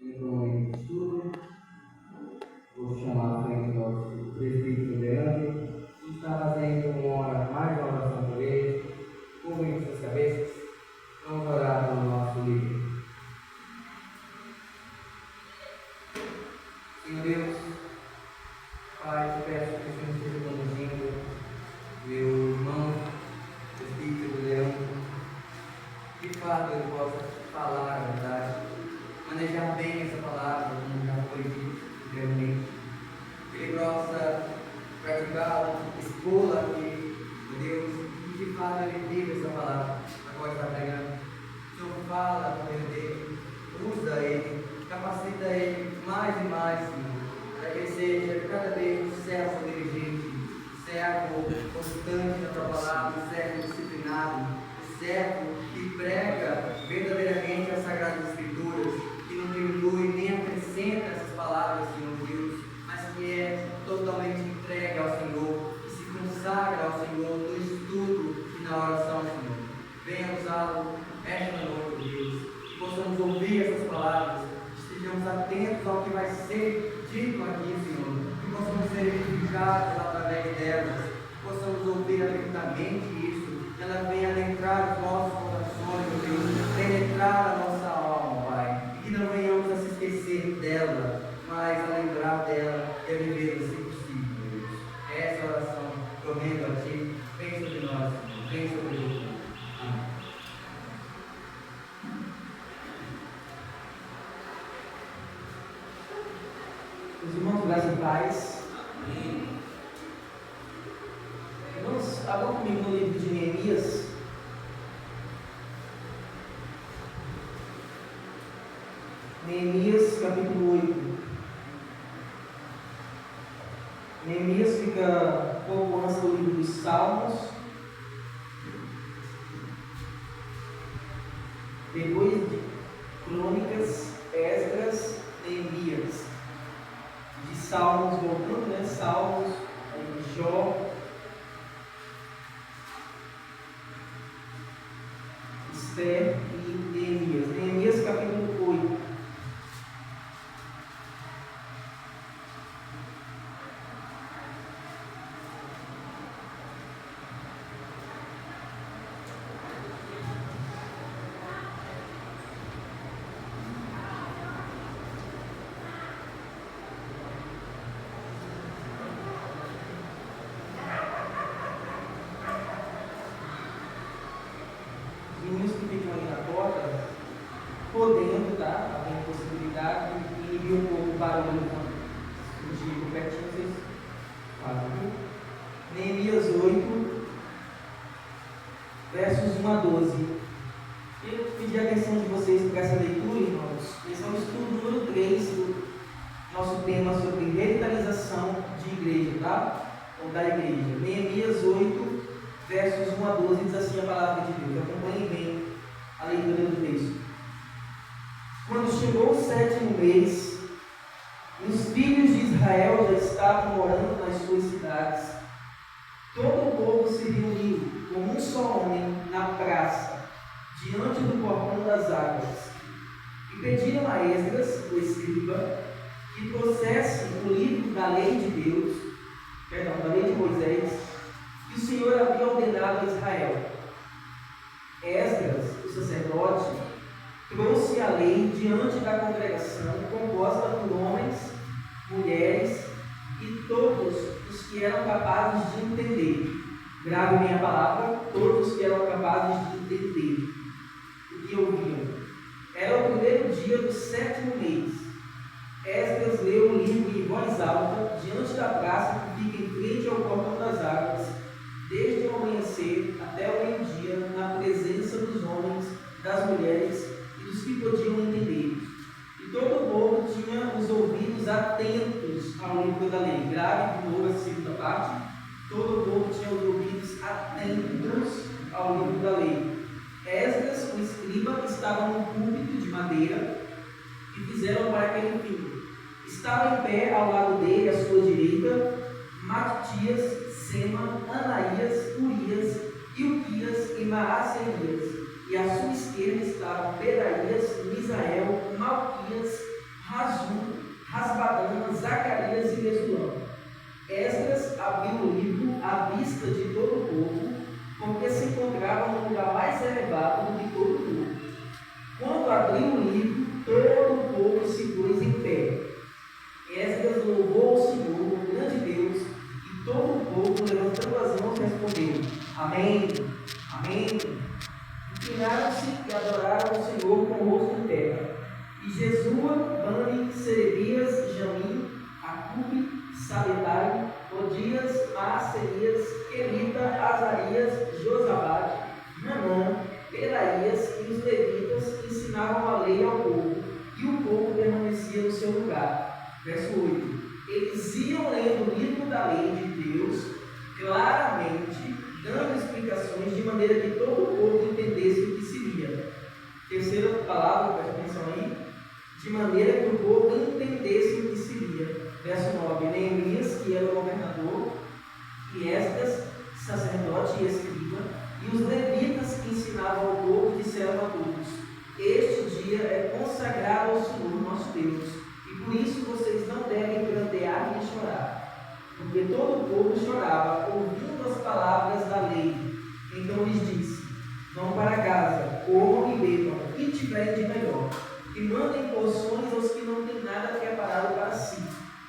Então, estudo, vou chamar à frente o nosso presbítero Leandro, que está fazendo mais uma oração por ele. Curvem suas cabeças, vamos orar pelo nosso líder. Senhor Deus, Pai, te peço que o Senhor esteja conduzindo meu irmão, presbítero Leandro, de fato ele possa falar a verdade, manejar bem essa palavra, como já foi dito anteriormente, que ele possa praticá-la, expô-la aqui, meu Deus, e de fato ele vive essa palavra, agora está pregando. O Senhor fala por meio dele, usa ele, capacita ele mais e mais, Senhor, para que ele seja cada vez um servo diligente, servo constante na tua palavra, servo disciplinado, servo que prega verdadeiramente as Sagradas Escrituras, que não diminui nem acrescenta essas palavras, Senhor Deus, mas que é totalmente entregue ao Senhor, que se consagra ao Senhor no estudo e na oração, Senhor. Venha usá-lo esta noite, Deus, que possamos ouvir essas palavras, que estejamos atentos ao que vai ser dito aqui, Senhor, que possamos ser edificados através delas, que possamos ouvir atentamente isso, que ela venha adentrar os nossos corações, meu Deus, penetrar a nossa alma, Pai, e que não venhamos a se esquecer dela, mas a lembrar dela e a viver assim possível, meu Deus. Essa oração que eu rendo a Ti, vem sobre nós, Senhor, vem sobre o mundo. Amém. Os irmãos, graça e paz. Irmãos, abram comigo no livro de Neemias. Neemias, capítulo 8. Neemias fica pouco antes do livro dos Salmos. Depois de Crônicas, Esdras, Neemias. De Salmos, voltando, né? Salmos, Jó, Esther e Neemias. Neemias capítulo 8. Podendo, tá? Havendo possibilidade, e envia um pouco o barulho quando surgir pertinho, vocês fazem. Neemias 8, versos 1 a 12. Eu pedi a atenção de vocês para essa leitura, irmãos. Esse é o estudo número 3 do nosso tema sobre revitalização de igreja, tá? Ou da igreja. Neemias 8, versos 1 a 12, diz assim a palavra de Deus. Acompanhem bem a leitura do texto. Quando chegou o 7º mês, e os filhos de Israel já estavam morando nas suas cidades, todo o povo se reuniu como um só homem na praça, diante do portão das águas, e pediram a Esdras, o escriba, que trouxesse o livro da lei de Deus, da lei de Moisés, que o Senhor havia ordenado a Israel. Esdras, o sacerdote, trouxe a lei diante da congregação, composta por homens, mulheres e todos os que eram capazes de entender. Grave bem a palavra, todos os que eram capazes de entender o que ouviam. Era o primeiro dia do 7º mês. Esdras leu o livro em voz alta, diante da praça que fica em frente ao portão das águas, desde o amanhecer até o meio-dia, na presença dos homens, das mulheres dos que podiam entender. E todo o povo tinha os ouvidos atentos ao livro da lei. Grave de novo a segunda parte. Todo o povo tinha os ouvidos atentos ao livro da lei. Esdras, o escriba, estava no púlpito de madeira que fizeram para aquele fim. Estava em pé ao lado dele, à sua direita, Matitias, Sema, Anaías, Urias, Ilquias e Maaseias. E à sua esquerda estavam Pedaias, Misael, Malquias abriu o livro à vista de todo o povo, porque se encontrava no lugar mais elevado do que todo o povo. Quando abriu o livro, todo o povo se pôs em pé. Esdras louvou ao Senhor, o grande Deus, e todo o povo, levantando as mãos, respondeu: Amém, Amém. Inclinaram-se e adoraram o Senhor com o rosto em terra. E Jesua, Bani, Serebias, Jamim, Acube, Sabetai, Odias, Maaserias, Kelita, Azarias, Josabade, Nanã, Pelaías e os levitas ensinavam a lei ao povo, e o povo permanecia no seu lugar. Verso 8. Eles iam lendo o livro da lei de Deus claramente, dando explicações de maneira que todo o povo entendesse o que se lia. Terceira palavra, presta atenção aí. De maneira que o povo entendesse o que se lia. Verso 9. Neemias, que era o governador, e Esdras, sacerdote e escriba, e os levitas que ensinavam ao povo, disseram a todos: Este dia é consagrado ao Senhor nosso Deus, e por isso vocês não devem prantear nem chorar. Porque todo o povo chorava, ouvindo as palavras da lei. Então lhes disse: Vão para casa, comam e bebam, o que tiverem de melhor, e mandem porções aos que não têm nada preparado para si,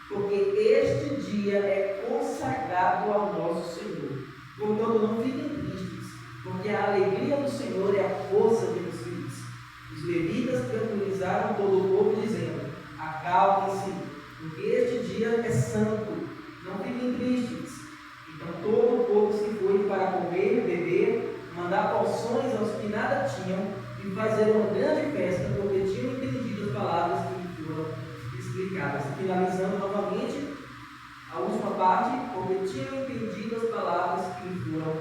porque este dia é consagrado ao nosso Senhor. Portanto, não fiquem tristes, porque a alegria do Senhor é a força de vocês. Os levitas tranquilizaram todo o povo, dizendo: Acalmem-se, porque este dia é santo, não fiquem tristes. Então todo o povo se foi para comer, beber, mandar porções aos que nada tinham, e fazer uma grande festa, porque tinham entendido as palavras que foram explicadas. Finalizando novamente a última parte, porque tinham entendido as palavras que foram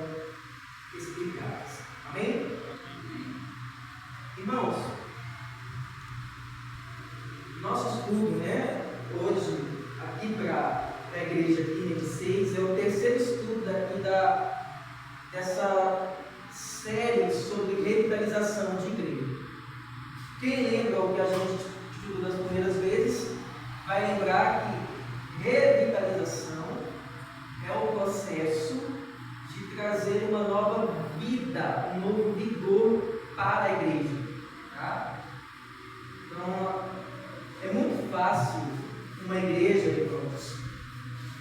explicadas. Amém? Irmãos, nosso estudo, hoje, aqui para a igreja aqui de 6, é o terceiro estudo daqui dessa série sobre revitalização de igreja. Quem lembra o que a gente estudou das primeiras vezes, vai lembrar que revitalização é o processo de trazer uma nova vida, um novo vigor para a igreja. Tá? Então, é muito fácil uma igreja, irmãos,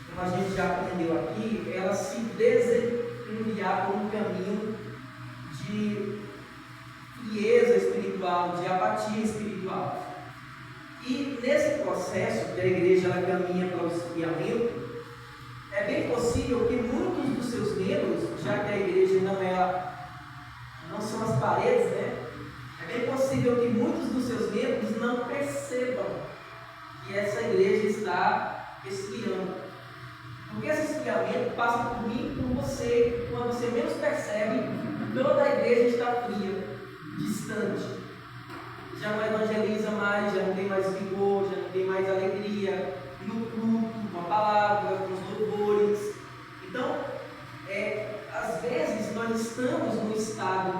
como a gente já aprendeu aqui, ela se desencaminhar por um caminho de frieza espiritual, de apatia espiritual. E nesse processo que a igreja ela caminha para o esfriamento, é bem possível que muitos dos seus membros, já que a igreja não são as paredes, é bem possível que muitos dos seus membros não percebam que essa igreja está esfriando. Porque esse esfriamento passa por mim e por você. Quando você menos percebe, toda a igreja está fria, distante. Já não evangeliza mais, já não tem mais vigor, já não tem mais alegria no culto, com a palavra, com os louvores. Então, às vezes nós estamos num estado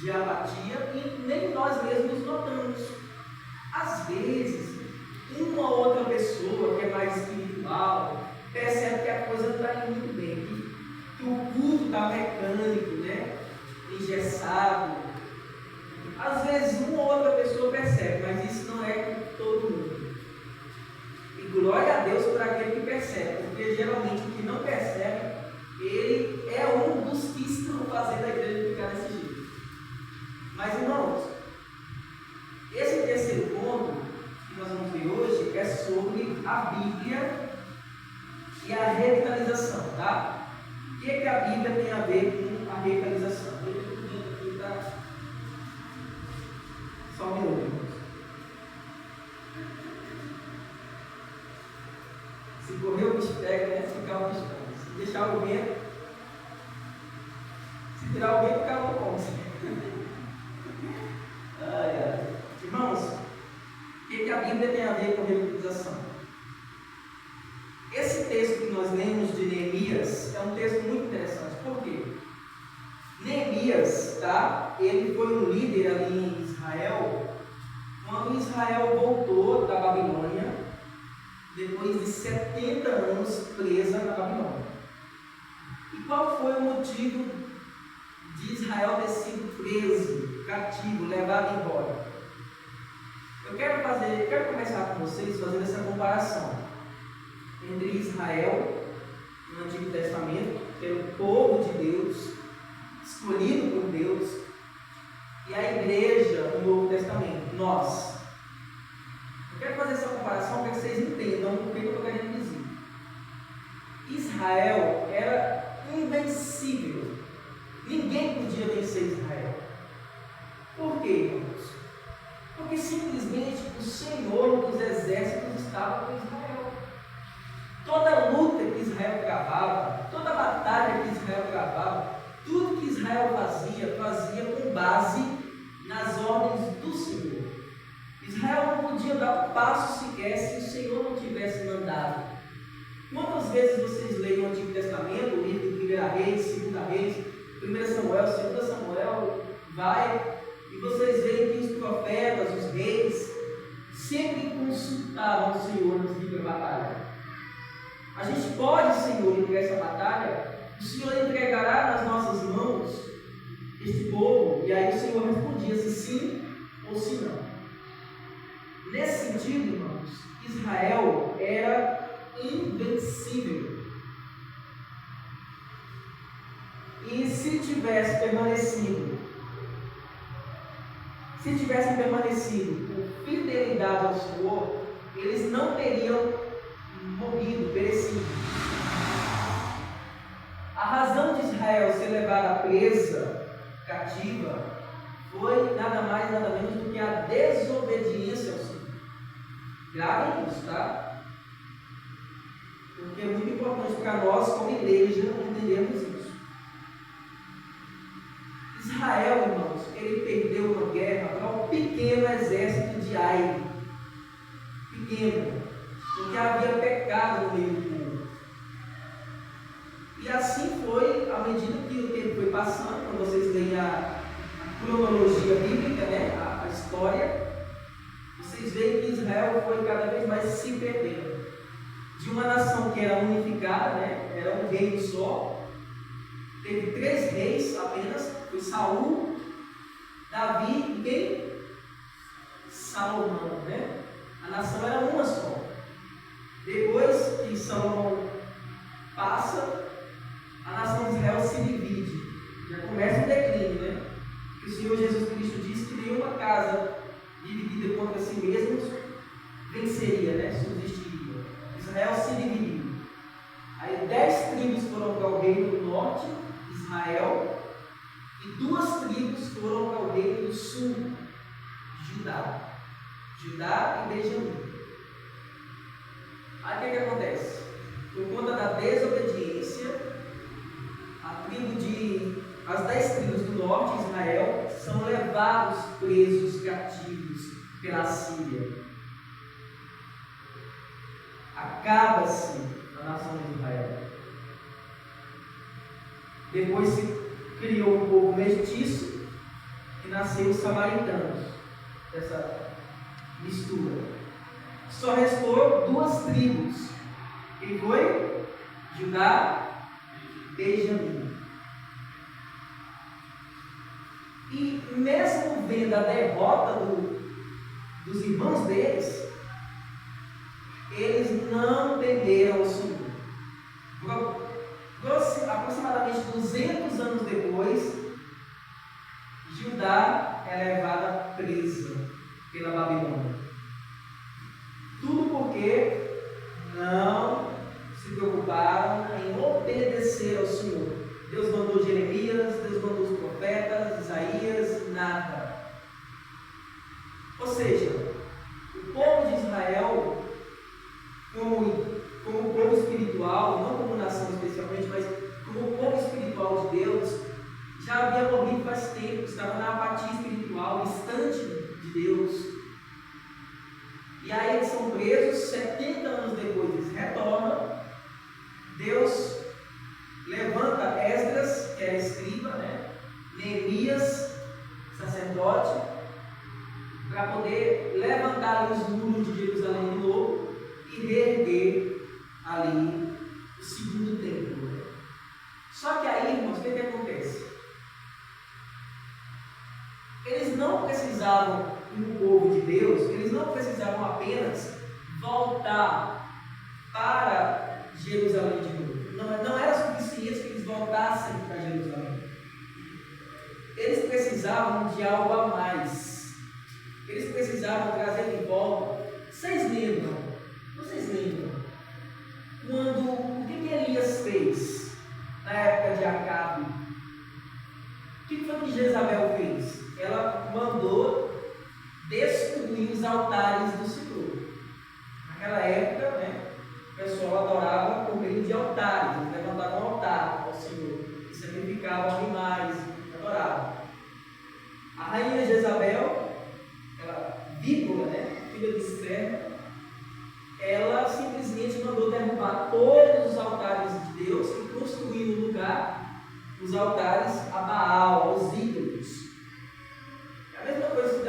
de apatia e nem nós mesmos notamos. Às vezes, uma ou outra pessoa que é mais espiritual percebe que a coisa não está indo muito bem, que o culto está mecânico, engessado. Às vezes uma ou outra pessoa percebe, mas isso não é com todo mundo. E glória a Deus por aquele que percebe, porque geralmente o que não percebe, ele é um dos que estão fazendo a igreja ficar desse jeito. Mas irmãos, esse terceiro ponto que nós vamos ver hoje é sobre a Bíblia e a revitalização, tá? O que a Bíblia tem a ver com a revitalização? Só um minuto, irmãos. Se correr o bicho pega, se ficar o bicho come. Se deixar o vento, se tirar o vento, o cara não come. Irmãos, o que a Bíblia tem a ver com revitalização? Esse texto que nós lemos de Neemias é um texto muito interessante. Por quê? Neemias, ele foi um líder ali em Israel, quando Israel voltou da Babilônia, depois de 70 anos presa na Babilônia. qual foi o motivo de Israel ter sido preso, cativo, levado embora? Eu quero começar com vocês fazendo essa comparação entre Israel no Antigo Testamento, que era o povo de Deus, escolhido por Deus, e a igreja no Novo Testamento, nós. Eu quero fazer essa comparação para que vocês entendam o que eu estou querendo dizer. Israel era invencível. Ninguém podia vencer Israel. Por quê, irmãos? Porque simplesmente o Senhor dos exércitos estava com Israel. Toda luta que Israel travava, toda batalha que Israel travava, tudo que Israel fazia com base nas ordens do Senhor. Israel não podia dar um passo sequer se o Senhor não tivesse mandado. Quantas vezes vocês leem o Antigo Testamento, o livro de 1 Reis, 2 Reis, 1 Samuel, 2 Samuel, e vocês veem que os profetas, os reis, sempre consultavam o Senhor nos livros da batalha. A gente pode, Senhor, entregar essa batalha? O Senhor entregará nas nossas mãos este povo? E aí o Senhor respondia se sim ou se não. Nesse sentido, irmãos, Israel era invencível. E se tivessem permanecido com fidelidade ao Senhor, eles não teriam morrido, perecido. A razão de Israel ser levada presa, cativa, foi nada mais, nada menos do que a desobediência ao Senhor. Gravem isso, tá? Porque é muito importante para nós, como igreja, entendermos isso. Israel, irmãos, ele perdeu uma guerra para um pequeno exército de Ai. Pequeno. Porque havia pecado no meio do povo. E assim foi, à medida que o tempo foi passando, quando vocês leem a cronologia bíblica, né, a história, vocês veem que Israel foi cada vez mais se perdendo. De uma nação que era unificada, né, era um reino só, teve 3 reis apenas, foi Saul, Davi e quem? Salomão, né? A nação era uma só. Depois que Salomão passa, a nação de Israel se divide. Já começa o declínio, né? O Senhor Jesus Cristo disse que nenhuma casa dividida contra si mesmos venceria, né? Subsistiria. Israel se dividiu. Aí 10 tribos foram para o reino do norte, Israel, e 2 tribos foram para o reino do sul, Judá. Judá e Benjamim. Aí o que acontece? Por conta da desobediência, as 10 tribos do norte de Israel são levados presos, cativos pela Síria. Acaba-se a nação de Israel. Depois se criou um povo mestiço e nasceu os samaritanos, essa mistura. Só restou 2 tribos. Quem foi? Judá e Benjamim. E mesmo vendo a derrota dos irmãos deles, eles não temeram o Senhor. Aproximadamente 200 anos depois, Judá é levada presa pela Babilônia. Tudo porque não se preocuparam em obedecer ao Senhor. Deus mandou Jeremias, Deus mandou os profetas, Isaías, nada. Ou seja, o povo de Israel, como povo espiritual, não como nação especialmente, mas como povo espiritual de Deus, já havia morrido faz tempo, estava na apatia espiritual, distante de Deus. E aí eles são presos, 70 anos depois eles retornam. Deus levanta Esdras, que era escriba, né? Neemias, sacerdote, para poder levantar os muros de Jerusalém de novo e reerguer ali o segundo templo. Só que voltar para Jerusalém de novo. Não era suficiente que eles voltassem para Jerusalém. Eles precisavam de algo a mais. Eles precisavam trazer de volta. Vocês lembram? O que Elias fez na época de Acabe? O que foi que Jezabel fez? Ela mandou destruir os altares do Senhor. Naquela época, o pessoal adorava por meio de altares. Eles levantavam um altar ao Senhor e sacrificavam animais, adoravam. A rainha Jezabel, ela víbora, filha de Esther, ela simplesmente mandou derrubar todos os altares de Deus e construir no lugar os altares a Baal, aos ídolos. É a mesma coisa que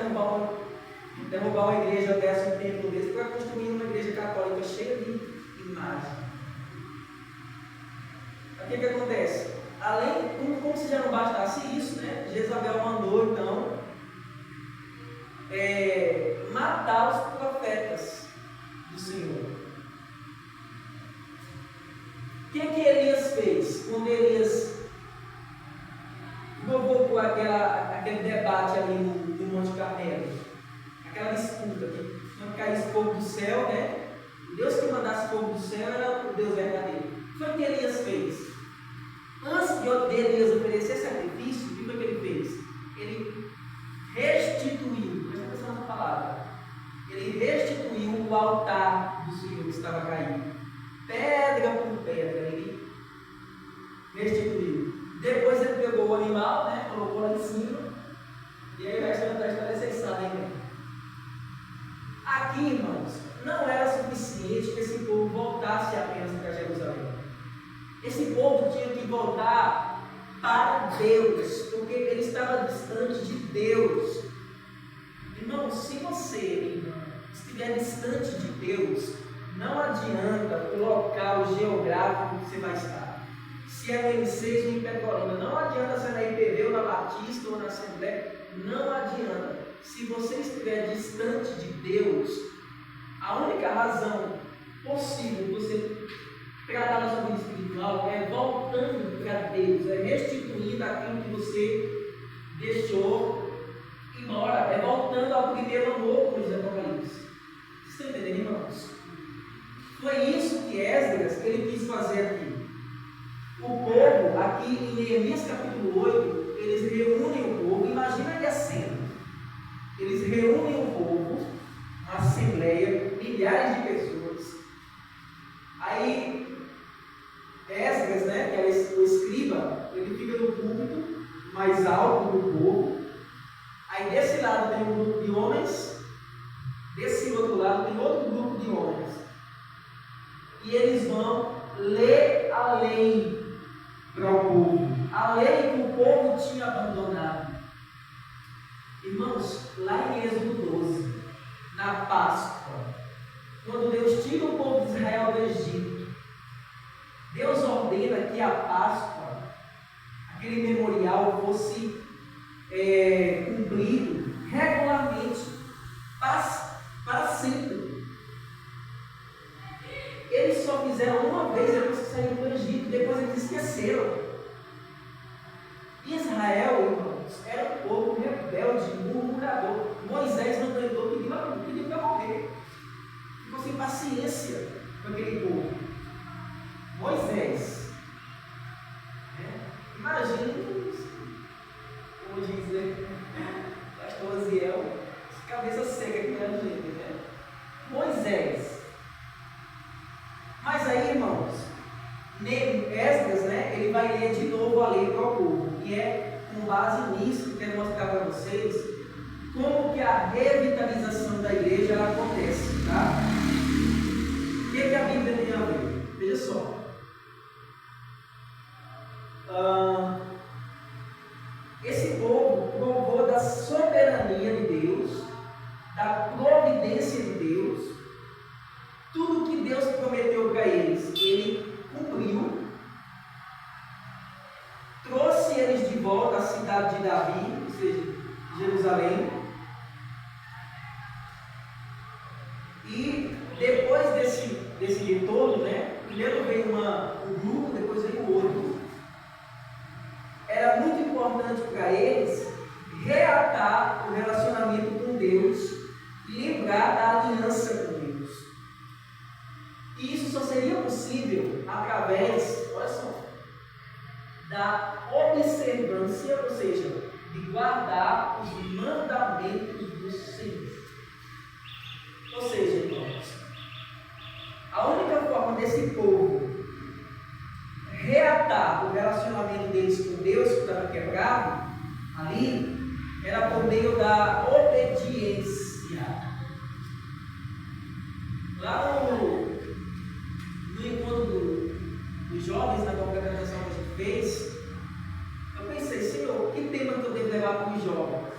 derrubar uma igreja dessa, um templo desse, para construir uma igreja católica cheia de imagens. O que acontece? Como se já não bastasse isso, Jezabel mandou então matar os profetas do Senhor. O que Elias fez? Quando Elias provocou aquele debate ali no Monte Carmelo, aquela disputa que não caísse fogo do céu, O Deus que mandasse fogo do céu era o Deus verdadeiro. Foi o que Elias fez. Antes de Elias oferecer sacrifício, o que foi que ele fez? Ele restituiu, presta atenção nessa palavra, ele restituiu o altar do Senhor que estava caído, pedra por pedra, ele restituiu. Depois ele pegou o animal, colocou lá em cima, e aí o resto da história vocês sabem bem. Aqui, irmãos, não era suficiente que esse povo voltasse apenas para Jerusalém. Esse povo tinha que voltar para Deus, porque ele estava distante de Deus. Irmão, se você estiver distante de Deus, não adianta o local geográfico que você vai estar. Se é no M6 ou em Petrolina, não adianta ser na IPV ou na Batista ou na Assembleia, não adianta. Se você estiver distante de Deus, a única razão possível de você tratar da sua vida espiritual é voltando para Deus, é restituindo aquilo que você deixou embora, é voltando ao primeiro amor, como diz o Apocalipse. Vocês estão entendendo, irmãos? Foi isso que Esdras ele quis fazer aqui. O povo, aqui em Neemias capítulo 8, eles reúnem o povo, imagina aí a cena. Eles reúnem o povo, uma assembleia, milhares de pessoas. Aí Esdras, que é o escriba, ele fica no púlpito mais alto do povo. Aí desse lado tem um grupo de homens, desse outro lado tem outro grupo de homens. E eles vão ler a lei para o povo, a lei que o povo tinha abandonado. Irmãos, lá em Êxodo 12, na Páscoa, quando Deus tira o povo de Israel do Egito, Deus ordena que a Páscoa, aquele memorial, fosse cumprido regularmente, para sempre. Eles só fizeram uma vez depois que saíram do Egito, depois eles esqueceram. Israel, irmãos, era um povo rebelde, murmurador. Moisés não tentou, pediu para morrer. Ficou sem paciência com aquele povo. Moisés, imagina, como diz pastor Aziel, cabeça seca aqui na gente, Moisés. Mas aí, irmãos, Esdras, ele vai ler E depois desse retorno, né, primeiro veio um grupo, depois veio o outro. Era muito importante para eles reatar o relacionamento com Deus e lembrar da aliança com Deus. E isso só seria possível através, olha só, da observância, ou seja, de guardar os mandamentos do Senhor. Ou seja, irmãos, a única forma desse povo reatar o relacionamento deles com Deus, que estava quebrado ali, era por meio da obediência. Lá no encontro dos jovens, na congregação que a gente fez, eu pensei, Senhor, que tema que eu devo levar para os jovens?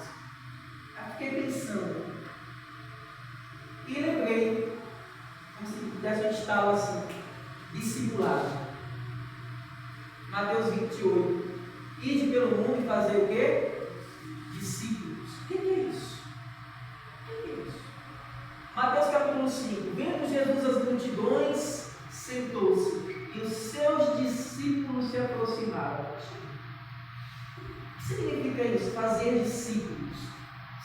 Eu fiquei pensando. E lembrei, como se desse um estalo assim, discipulado. Mateus 28. Ide pelo mundo e fazer o quê? Discípulos. O que é isso? O que é isso? Mateus capítulo 5. Vendo Jesus as multidões, sentou-se e os seus discípulos se aproximaram. O que significa isso? Fazer discípulos.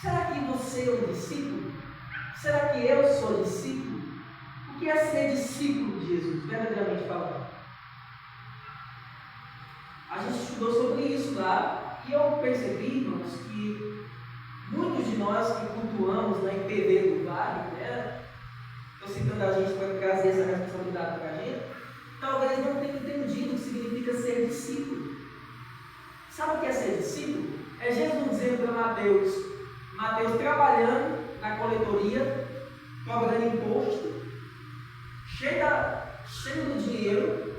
Será que você é um discípulo? Será que eu sou discípulo? O que é ser discípulo de Jesus, verdadeiramente falando? A gente estudou sobre isso lá e eu percebi, irmãos, que muitos de nós que cultuamos na IPV do Vale, né? Estou citando a gente para trazer essa responsabilidade para a gente, talvez não tenham entendido o que significa ser discípulo. Sabe o que é ser discípulo? É Jesus dizendo para Mateus trabalhando na coletoria, cobrando imposto, cheio do dinheiro,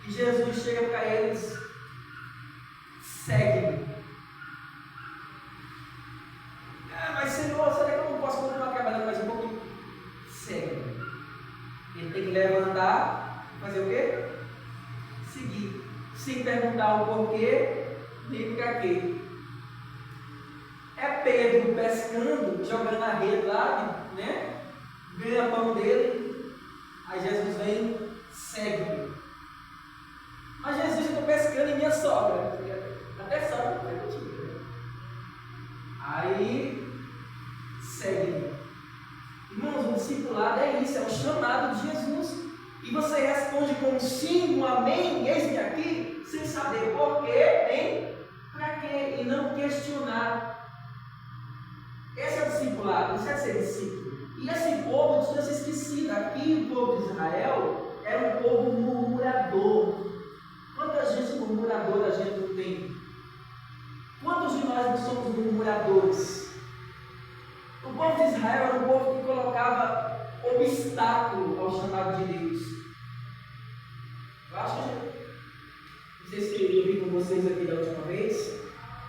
e Jesus chega para eles: segue-me. Mas Senhor, será que eu não posso continuar trabalhando mais um pouquinho? Segue-me. Ele tem que levantar e fazer o quê? Seguir. Sem perguntar o porquê, nem para quê. É Pedro pescando, jogando a rede lá, né? Ganha pão dele. Aí Jesus vem, segue-me. Mas Jesus, eu estou pescando em minha sogra. Até sogra não foi contigo. Aí, segue-me. Irmãos, o discipulado é isso, é o chamado de Jesus. E você responde com um sim, um amém, eis-me aqui, sem saber porquê, nem para quê, e não questionar. Esse é o discipulado, isso é ser discípulo. E esse povo tinha se esquecido. Aqui o povo de Israel era um povo murmurador. Quanta gente murmuradora a gente não tem? Quantos de nós não somos murmuradores? O povo de Israel era um povo que colocava obstáculo ao chamado de Deus. Eu acho que, não sei se eu vi com vocês aqui da última vez,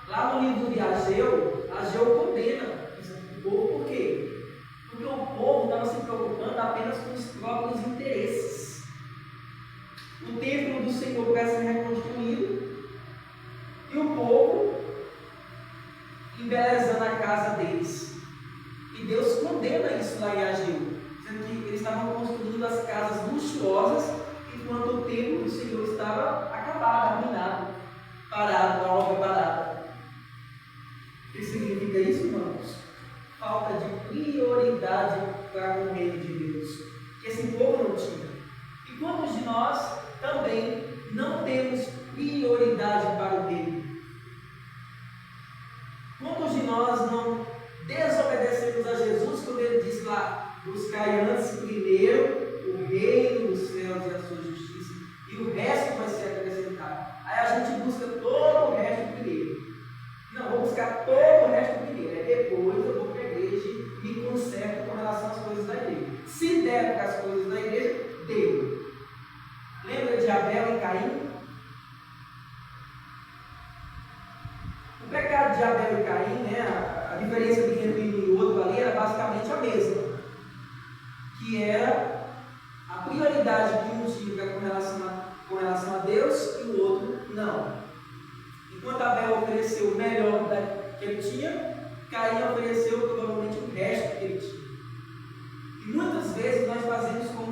lá no livro de Ageu condena o povo. Por quê? Porque o povo estava se preocupando apenas com os próprios interesses. O templo do Senhor vai ser reconstruído e o povo embelezando a casa deles. E Deus condena isso lá em Ageu, dizendo que eles estavam construindo as casas luxuosas enquanto o templo do Senhor estava acabado, arruinado, parado, a obra parada. O que significa isso, irmãos? Falta de prioridade para o reino de Deus, que esse povo não tinha. E quantos de nós também não temos prioridade para o reino? Quantos de nós não desobedecemos a Jesus quando ele diz lá: buscai antes primeiro o reino dos céus e a sua justiça, e o resto vai ser acrescentado. Aí a gente busca todo o resto primeiro. Não, vou buscar todo o resto primeiro, aí depois eu vou para a igreja e me conserto com relação às coisas da igreja. Se der para as coisas da igreja, deu. Lembra de Abel e Caim? O pecado de Abel e Caim, né, a diferença entre um e o outro ali era basicamente a mesma, que era a prioridade que um tinha com relação a Deus e o outro não. Enquanto Abel ofereceu o melhor que ele tinha, Caim ofereceu provavelmente o resto que ele tinha. E muitas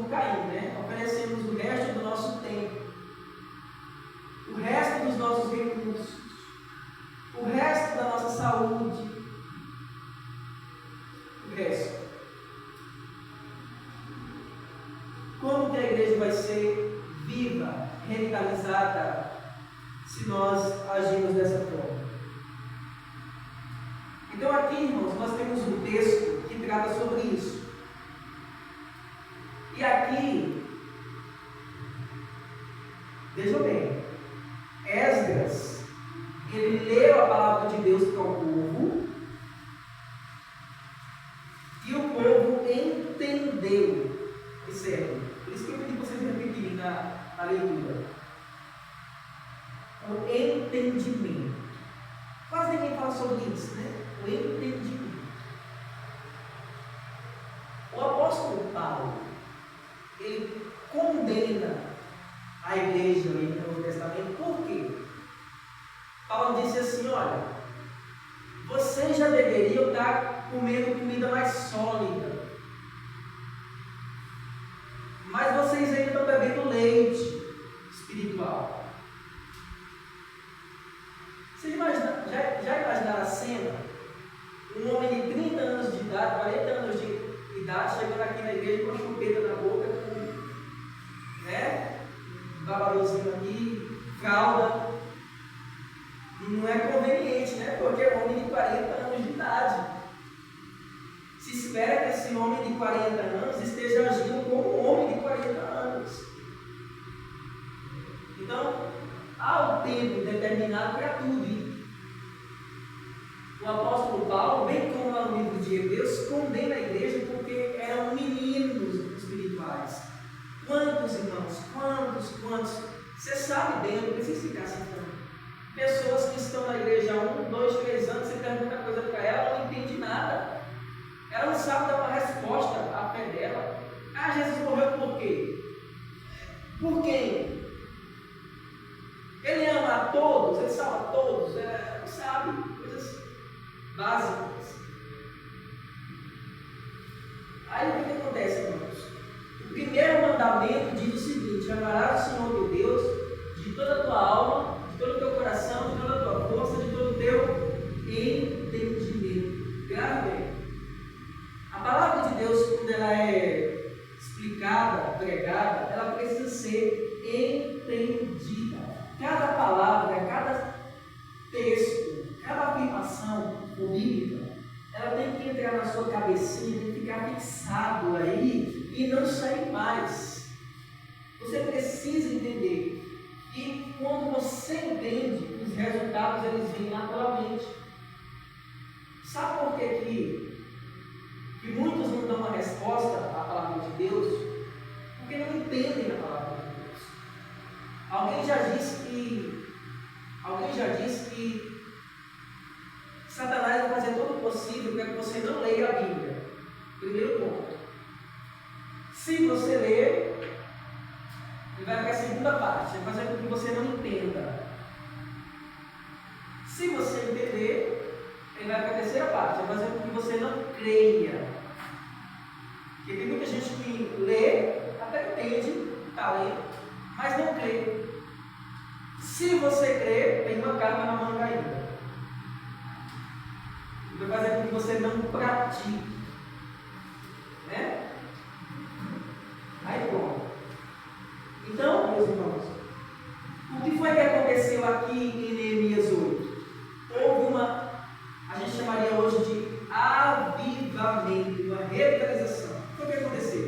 como Caim, né? Oferecemos o resto do nosso tempo, o resto dos nossos recursos, o resto da nossa saúde, o resto. Como que a igreja vai ser viva, revitalizada, se nós agirmos dessa forma? Então aqui, irmãos, nós temos um texto que trata sobre isso. E aqui, vejam bem, Esdras, ele leu a palavra de Deus para o povo, e o povo entendeu. Observe, por isso que eu pedi para vocês repetirem na leitura. O entendimento. Quase ninguém fala sobre isso, né? O entendimento. O apóstolo Paulo, ele condena a igreja no Novo Testamento. Por quê? Paulo disse assim: olha, vocês já deveriam estar comendo comida mais sólida, mas vocês ainda estão bebendo leite espiritual. Vocês já imaginaram a cena? Um homem de 30 anos de idade, 40 anos de idade, chegando aqui na igreja com uma chupeta na boca, né? Um babadozinho aqui, fralda. Não é conveniente, né? Porque é um homem de 40 anos de idade. Se espera que esse homem de 40 anos esteja agindo como um homem de 40 anos. Então, há um tempo determinado para tudo. O apóstolo Paulo, bem como lá no livro de Hebreus, condena a igreja porque eram meninos espirituais. Quantos irmãos? Quantos? Você sabe bem, eu não preciso ficar citando. Pessoas que estão na igreja há 1, 2, 3 anos, você pergunta coisa para ela, ela não entende nada. Ela não sabe dar uma resposta à fé dela. Ah, Jesus morreu por quê? Por quem? Ele ama a todos, ele salva a todos, não sabe, coisas básicas. Aí o que acontece, irmãos? O primeiro mandamento diz o seguinte: amarás o Senhor teu Deus de toda a tua alma, de todo o teu coração, de toda a tua força, de todo o teu entendimento. Grave bem. A palavra de Deus, quando ela é explicada, pregada, ela precisa ser entendida. Cada palavra, cada texto, cada afirmação bíblica, ela tem que entrar na sua cabecinha, tem que ficar fixado aí e não sair mais. Você precisa entender. E quando você entende, os resultados eles vêm naturalmente. Sabe por que muitos não dão uma resposta à palavra de Deus? Porque não entendem a palavra de Deus. Alguém já disse que Satanás vai fazer todo o possível para que você não leia a Bíblia. Primeiro ponto. Se você ler, ele vai para a segunda parte, vai fazer com que você não entenda. Se você entender, ele vai para a terceira parte, vai fazer com que você não creia. Porque tem muita gente que lê, até entende, está lendo, mas não crê. Se você crer, tem uma carga na manga ainda. Vai fazer com que você não pratique. Né? Aí pronto. Então, meus irmãos, o que foi que aconteceu aqui em Neemias 8? Houve a gente chamaria hoje de avivamento, uma revitalização. O que foi que aconteceu?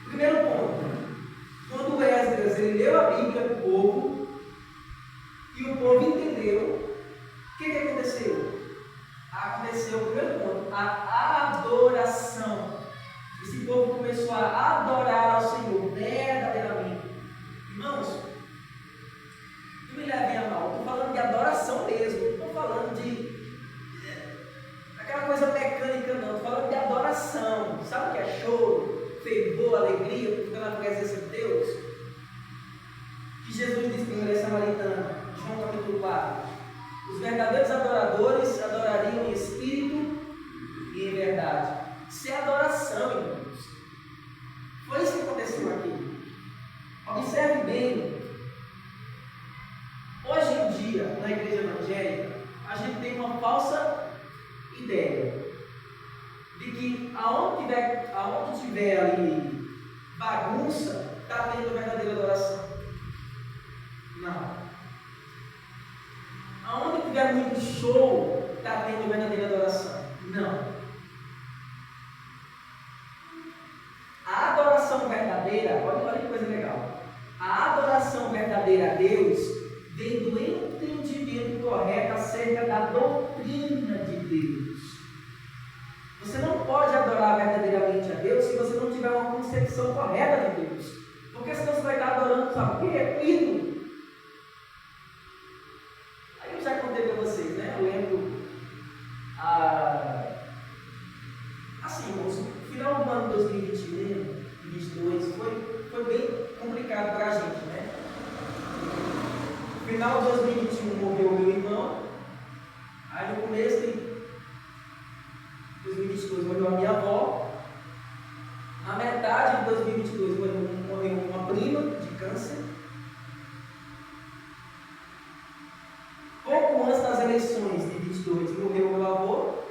Primeiro ponto, quando Esdras ele leu a Bíblia para o povo, e o povo entendeu, o que aconteceu? Aconteceu o primeiro ponto, a adoração. Esse povo começou a adorar ao Senhor verdadeiramente. Irmãos, não me levem a mal, estou falando de adoração mesmo, não estou falando de aquela coisa mecânica, não, estou falando de adoração. Sabe o que é choro, fervor, alegria, porque na presença de Deus? Que Jesus disse para a mulher samaritana, João capítulo 4, os verdadeiros adoradores adorariam em espírito e em verdade. Isso é adoração, irmãos. Foi isso que aonde tiver ali bagunça, está tendo verdadeira adoração. Não. Aonde tiver muito show, está tendo verdadeira adoração. Não. A adoração verdadeira, olha que coisa legal. A adoração verdadeira a Deus vem do entendimento correto acerca da doutrina de Deus. Você não pode adorar verdadeiramente a Deus se você não tiver uma concepção correta de Deus. Porque senão você vai estar adorando, sabe o quê? É ídolo. Aí eu já contei para vocês, né? Eu lembro, assim, no final do ano de 2021, 2022, foi bem complicado para a gente, né? No final de 2021 morreu meu irmão, aí no começo de 2022 morreu a minha avó, na metade de 2022 morreu uma prima de câncer. Pouco antes das eleições de 22 morreu meu avô,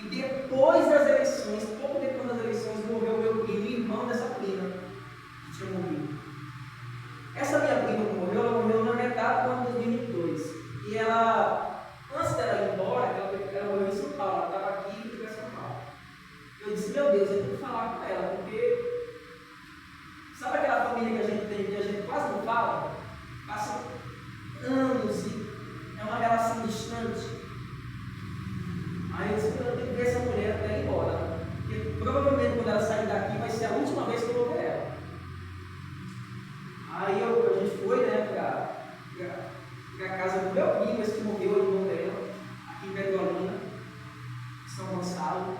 e depois das eleições, pouco depois das eleições, morreu meu primo, irmão dessa prima que tinha morrido. Essa minha prima que morreu, ela morreu na metade do ano de 2022. E ela, antes dela ir embora, ela morreu em São Paulo, ela estava aqui e foi para São Paulo. Eu disse, meu Deus, eu tenho que falar com ela, porque sabe aquela família que a gente tem, que a gente quase não fala? Passa anos e é uma relação distante. Aí eu disse, eu tenho que ver essa mulher até ir embora, porque provavelmente quando ela sair daqui vai ser a última vez que eu vou ver ela. Aí a gente foi, né, para a casa do meu primo, esse que morreu, o irmão dela, aqui em Petrolina, em São Gonçalo.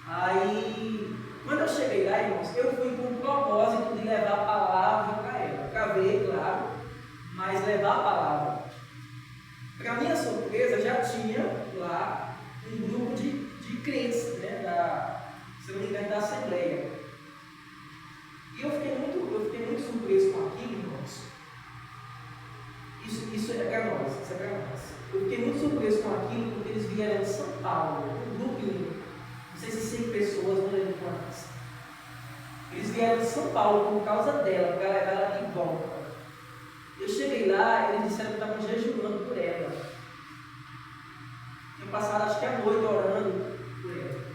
Aí, quando eu cheguei lá, irmãos, eu fui com o propósito de levar a palavra para ela. Cavei, claro, mas levar a palavra. Para minha surpresa, já tinha lá um grupo de crentes, né, se não me engano, da Assembleia. E eu fiquei muito surpreso com aquilo, irmãos. Isso é para nós, isso é para nós. Eu fiquei muito surpreso com aquilo porque eles vieram de São Paulo, um grupinho, não sei se 100 pessoas, não lembro quantas. Eles vieram de São Paulo por causa dela, para levar ela de volta. Eu cheguei lá, eles disseram que estavam jejuando por ela. Eu passado acho que a noite orando por ela.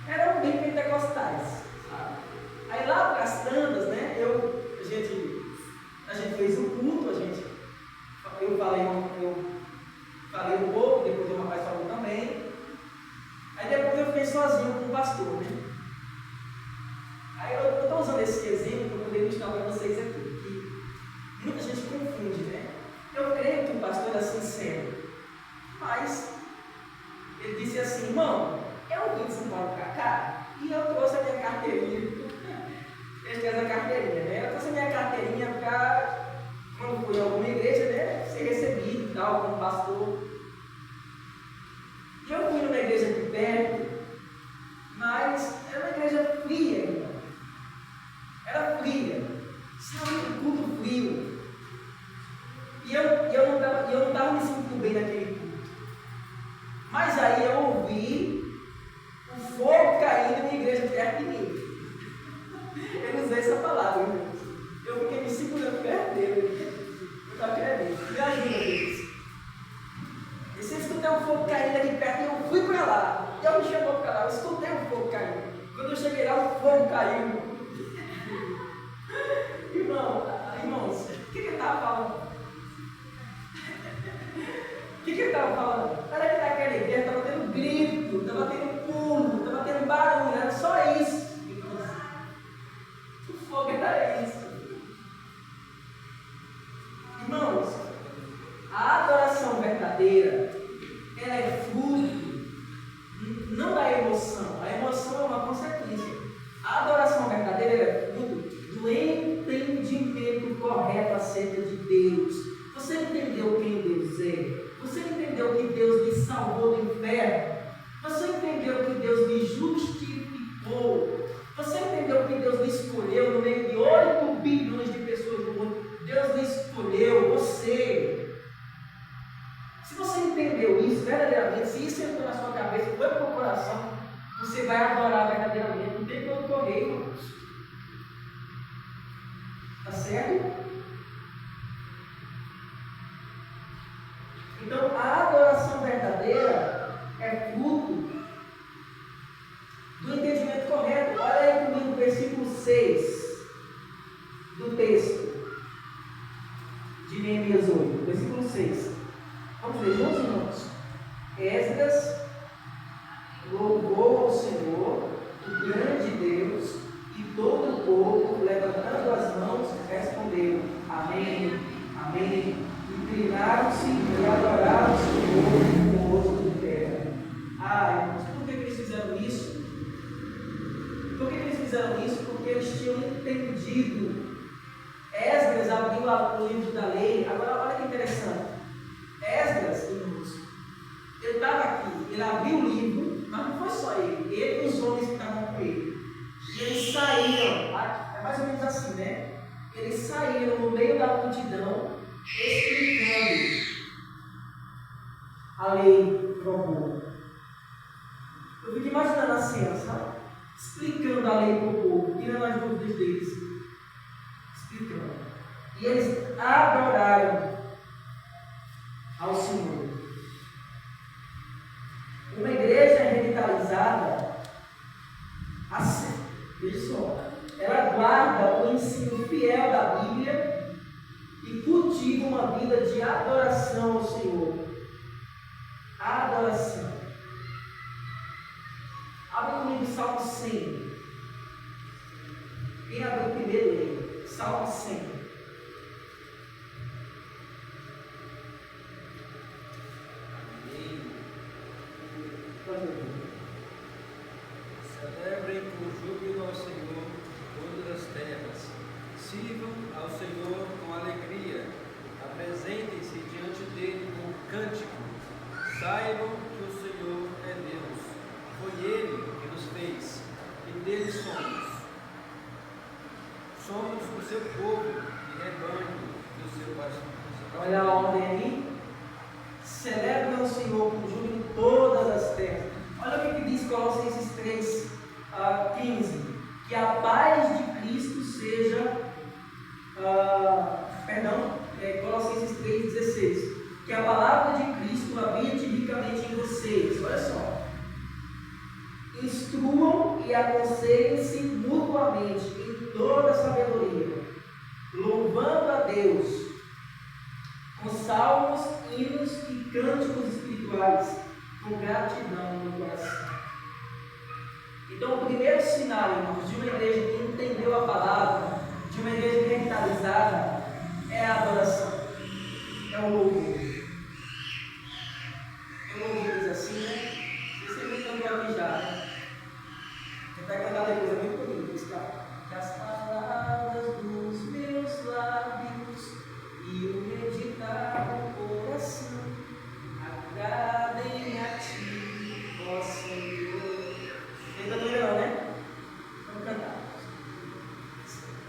Eram bem pentecostais, sabe? Aí lá para as tandas, né, a gente fez um culto, eu falei um pouco, depois o rapaz falou também. Aí depois eu fiquei sozinho com o pastor, né? Aí eu estou usando esse exemplo para poder mostrar para vocês aqui, que muita gente confunde, né? Eu creio que o pastor é sincero, mas ele disse assim, irmão, eu vim de São Paulo para cá e eu trouxe a minha carteirinha. Ele traz a carteirinha, né? Eu trouxe a minha carteirinha para, quando fui em alguma igreja, né, ser recebido e tal, como pastor. E eu fui numa igreja aqui perto, mas era uma igreja fria, irmão. Era fria. Sabe, um culto frio. E eu não estava me sentindo bem naquele culto. Mas aí eu ouvi o fogo caindo na igreja perto de mim. Eu usei essa palavra, irmão. Eu fiquei me segurando perto dele. Eu estava querendo. Me ajuda, Deus. E se eu escutei o fogo caindo aqui perto, eu fui para lá. Deus me chamou para lá. Eu escutei o fogo caindo. Quando eu cheguei lá, o fogo caiu. Irmãos, o que ele estava falando? O que ele estava falando? Era que naquela igreja estava tendo grito, estava tendo pulo, estava tendo barulho, era só isso. O fogo era isso. Irmãos, a adoração verdadeira, ela é fruto não da emoção. A emoção é uma consequência. A adoração verdadeira é fruto do entendimento correto acerca de Deus. Você entendeu quem Deus é? Você entendeu que Deus lhe salvou do inferno? Você entendeu que Deus lhe justificou? Você entendeu que Deus lhe escolheu no meio de 8 bilhões de pessoas no mundo? Deus lhe escolheu, você. Se você entendeu isso verdadeiramente, se isso entrou na sua cabeça, foi para o adoração, você vai adorar verdadeiramente. Não tem para onde correr, irmãos. Tá certo? Então, a adoração verdadeira é fruto do entendimento correto. Olha aí comigo o versículo 6 do texto de Neemias 8, versículo 6. Vamos ver juntos, irmãos? Esdras louvou ao Senhor, o grande Deus, e todo o povo, levantando as mãos, respondeu: Amém, Amém. Inclinaram-se e adoraram o Senhor com o rosto de terra. Irmãos, por que eles fizeram isso? Por que eles fizeram isso? Porque eles tinham entendido. Esdras abriu o livro da lei. Agora, olha que interessante. Esdras, irmãos, ele estava aqui, ele abriu o livro, mas não foi só ele e os homens que estavam com ele. E eles saíram, é mais ou menos assim, né? Eles saíram no meio da multidão, explicando a lei para o povo. Eu fico imaginando a cena, sabe? Explicando a lei para o povo, tirando as dúvidas deles. Explicando. E eles adoraram ao Senhor. Uma igreja revitalizada, assim, veja só, ela guarda o ensino fiel da Bíblia e cultiva uma vida de adoração ao Senhor. Adoração. Abre comigo Salmo 100. Quem abriu primeiro aí? Salmo 100. Celebrem com júbilo ao Senhor todas as terras. Sirvam ao Senhor com alegria. Apresentem-se diante dele com cântico. Saibam que o Senhor é Deus. Foi Ele que nos fez e dele somos. Somos o seu povo e rebanho do seu pastor. Olha a ordem aí. Celebrem ao Senhor com júbilo todas as terras. Olha o que diz Colossenses 3, 15. Que a paz de Cristo seja. Colossenses 3, 16. Que a palavra de Cristo habite ricamente em vocês. Olha só. Instruam e aconselhem-se mutuamente em toda sabedoria, louvando a Deus com salmos, hinos e cânticos espirituais, com gratidão no coração. Então, o primeiro sinal, irmãos, de uma igreja que entendeu a palavra, de uma igreja revitalizada, é a adoração, é o louvor. O louvor diz assim, né? Você sempre cantou aqui já, né? Você vai cantar depois, é muito bonito isso, cara. Que as palavras dos meus lábios e o meditar do coração agradem a ti, ó Senhor. Ainda não é, né? Vamos cantar.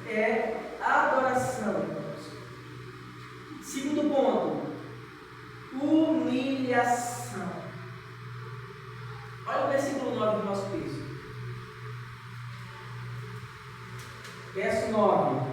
É adoração, irmãos. Segundo ponto, humilhação. Olha o versículo 9 do nosso texto. Verso 9.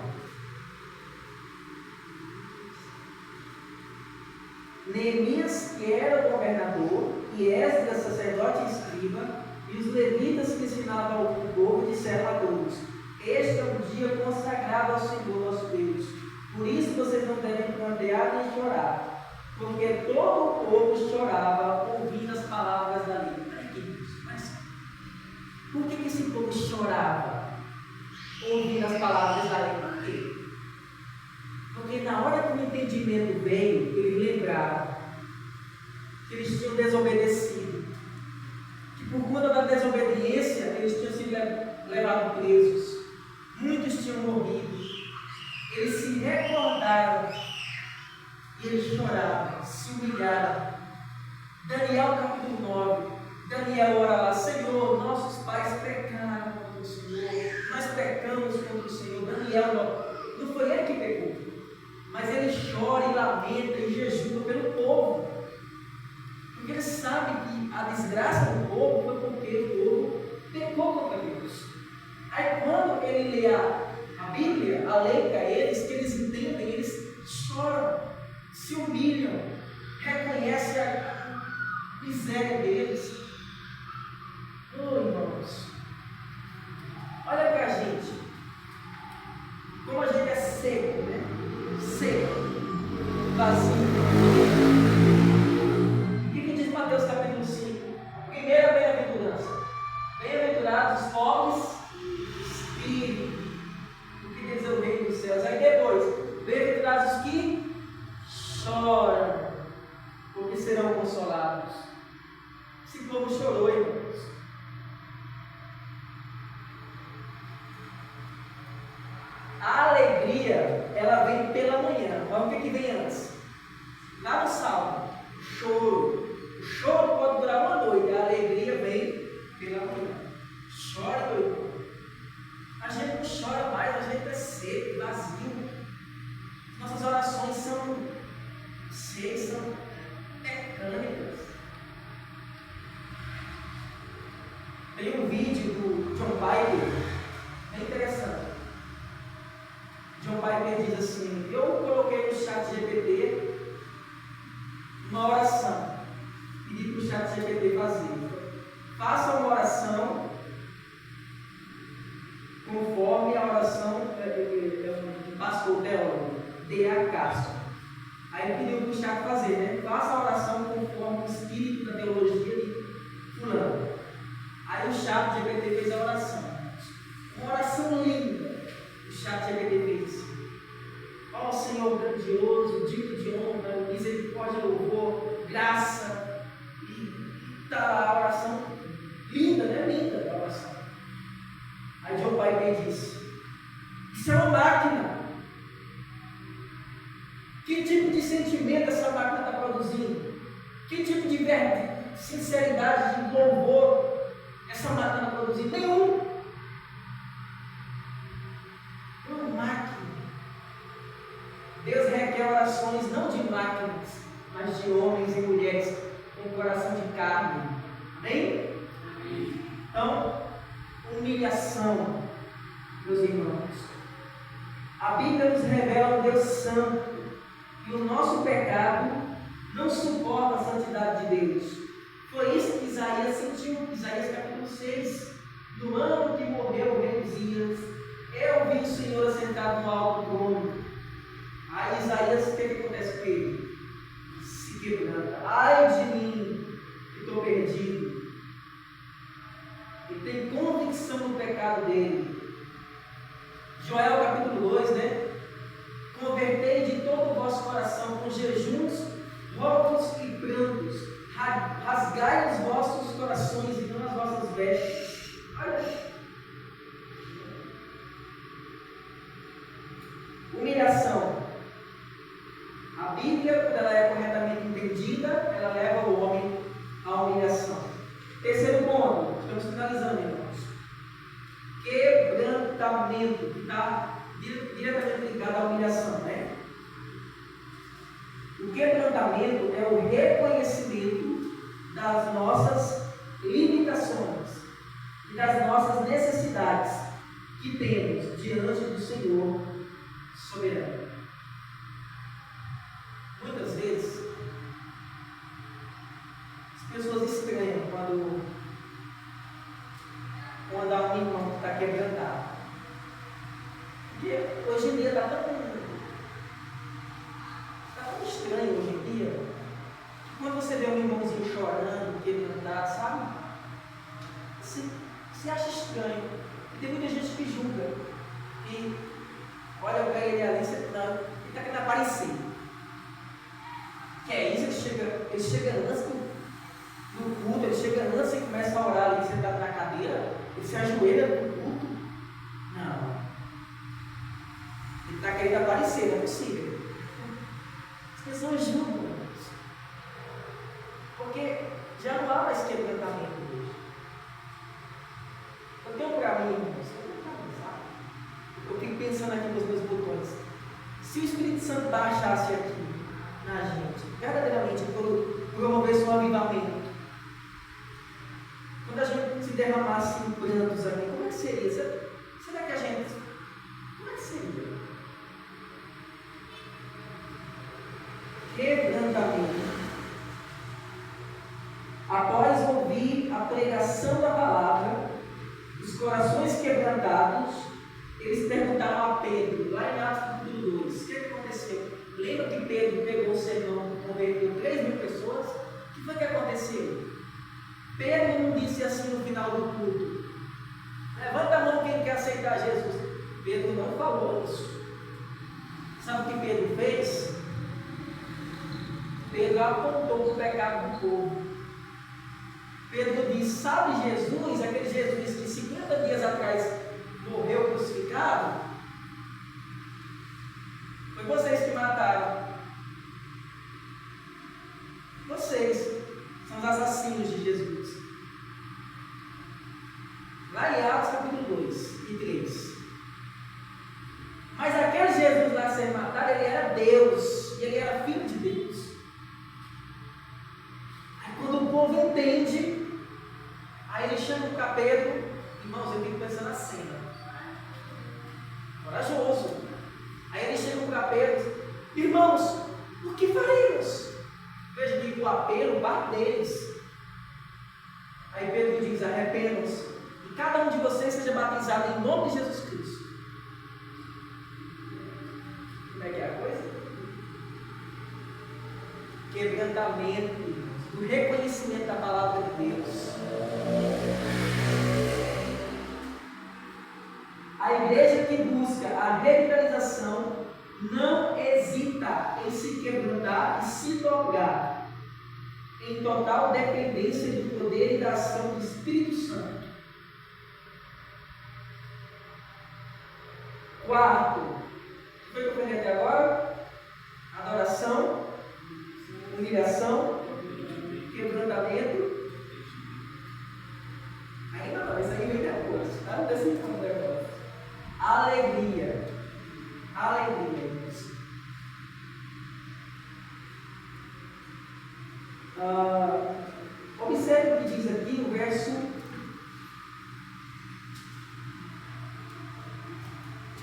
Neemias, que era o governador, e Esdras, sacerdote e escriba, e os levitas que ensinavam ao povo, disseram a todos: Este é um dia consagrado ao Senhor nosso Deus. Por isso vocês não devem prantear nem chorar, porque todo o povo chorava ouvindo as palavras da lei. Mas por que esse povo chorava ouvindo as palavras da lei? Por quê? Porque na hora que o entendimento veio, eles lembraram que eles tinham desobedecido, que por conta da desobediência eles tinham sido levados presos, muitos tinham morrido. Eles se recordaram e eles choraram, se humilharam. Daniel capítulo 9, Daniel ora lá: Senhor, nossos pais pecaram contra o Senhor, nós pecamos contra o Senhor. Daniel não foi ele que pecou, mas ele chora e lamenta e jejua pelo povo, porque ele sabe que a desgraça do povo foi por Bem-aventurados os pobres, espírito, o que diz o reino dos céus. Aí depois, bem-aventurados os que choram, porque serão consolados. Esse povo chorou, irmãos. A alegria, ela vem pela manhã. Mas o que vem antes? Lá no Salmo, o choro. O choro pode durar uma noite, a alegria vem pela manhã. Chora, meu irmão. A gente não chora mais, a gente é seco, vazio. Nossas orações são secas, são mecânicas. Tem um vídeo do John Piper, bem interessante. John Piper diz assim: eu coloquei no chat GPT uma oração, pedi para o chat GPT fazer. Faça uma oração conforme a oração do pastor teólogo, D.A. Castro. Aí ele pediu para o chat fazer, né? Faça a oração conforme o espírito da teologia de fulano. Aí o chat GPT fez a oração. Uma oração linda. O chat GPT fez. Ó Senhor grandioso, digno de honra, misericórdia, louvor, graça. E tá a oração linda, né? Linda a oração. Aí John Piper disse: isso é uma máquina. Que tipo de sentimento essa máquina está produzindo? Que tipo de sinceridade, de louvor essa máquina está produzindo? Nenhum. Uma máquina. Deus requer orações não de máquinas, mas de homens e mulheres com coração de carne. Amém? Amém. Então, humilhação, meus irmãos. A Bíblia nos revela um Deus santo e o nosso pecado não suporta a santidade de Deus. Foi isso que Isaías sentiu, Isaías capítulo 6. No ano que morreu o rei Uzias, eu vi o Senhor assentado no alto trono. Aí Isaías, o que acontece com ele? Se quebranta. Ai de mim, que estou perdido. Ele tem convicção do pecado dele. Joel capítulo 2, né? Convertei de todo o vosso coração com jejuns, rótulos e prantos. Rasgai os vossos corações e não as vossas vestes. Olha. Humilhação. A Bíblia, quando ela é corretamente entendida, ela leva o homem à humilhação. Terceiro ponto, estamos finalizando, irmãos. Quebrantamento, que está diretamente ligado à humilhação, né? O quebrantamento é o reconhecimento das nossas limitações e das nossas necessidades que temos diante do Senhor soberano. Muitas vezes as pessoas estranham quando há um irmão que está quebrantado. Porque hoje em dia está tão estranho hoje em dia. Quando você vê um irmãozinho chorando, quebrantado, sabe? Se acha estranho. E tem muita gente que julga. E olha para ele ali, ele está querendo aparecer. Que é isso? Ele chega antes do culto, ele chega antes e começa a orar ali sentado na cadeira, ele se ajoelha no culto. Não. Ele está querendo aparecer, não é possível. As pessoas julgam. Porque já não há mais quebrantamento hoje. Eu tenho para mim, irmãos, eu fico pensando aqui nos meus botões. Se o Espírito Santo baixasse aqui na gente, verdadeiramente promovesse um avivamento, quando a gente se derramasse em prantos aqui, como é que seria? Será que a gente. Como é que seria? Quebrantamento. Após ouvir a pregação da palavra, os corações quebrantados, eles perguntaram a Pedro, lá em Atos capítulo 2, o que aconteceu? Lembra que Pedro pegou o sermão e converteu 3.000 pessoas? O que foi que aconteceu? Pedro não disse assim no final do culto: Pedro não falou isso. Sabe o que Pedro fez? Pedro apontou o pecado do povo. Pedro disse: sabe Jesus, aquele Jesus que 50 dias atrás morreu crucificado? Foi vocês que mataram. Vocês são os assassinos de Jesus. Lá em Atos capítulo 2 e 3. Mas aquele Jesus lá sendo matado, ele era Deus, ele era filho de Deus. Aí quando o povo entende, aí ele chama para Pedro. Irmãos, eu fico pensando na cena. Corajoso. Aí ele chega para Pedro: irmãos, o que faremos? Veja que o apelo parte deles. Aí Pedro diz: arrependam-se, e cada um de vocês seja batizado em nome de Jesus Cristo. Como é que é a coisa? Quebrantamento, do reconhecimento da palavra de Deus. A igreja que busca a revitalização não hesita em se quebrantar e se dobrar em total dependência do poder e da ação do Espírito Santo. Quarto, o que foi que eu falei até agora? Adoração, humilhação, quebrantamento. Ainda não, isso aí vem depois, tá? Não desse como negócio. Alegria. Alegria, irmãos. Observe o que diz aqui no verso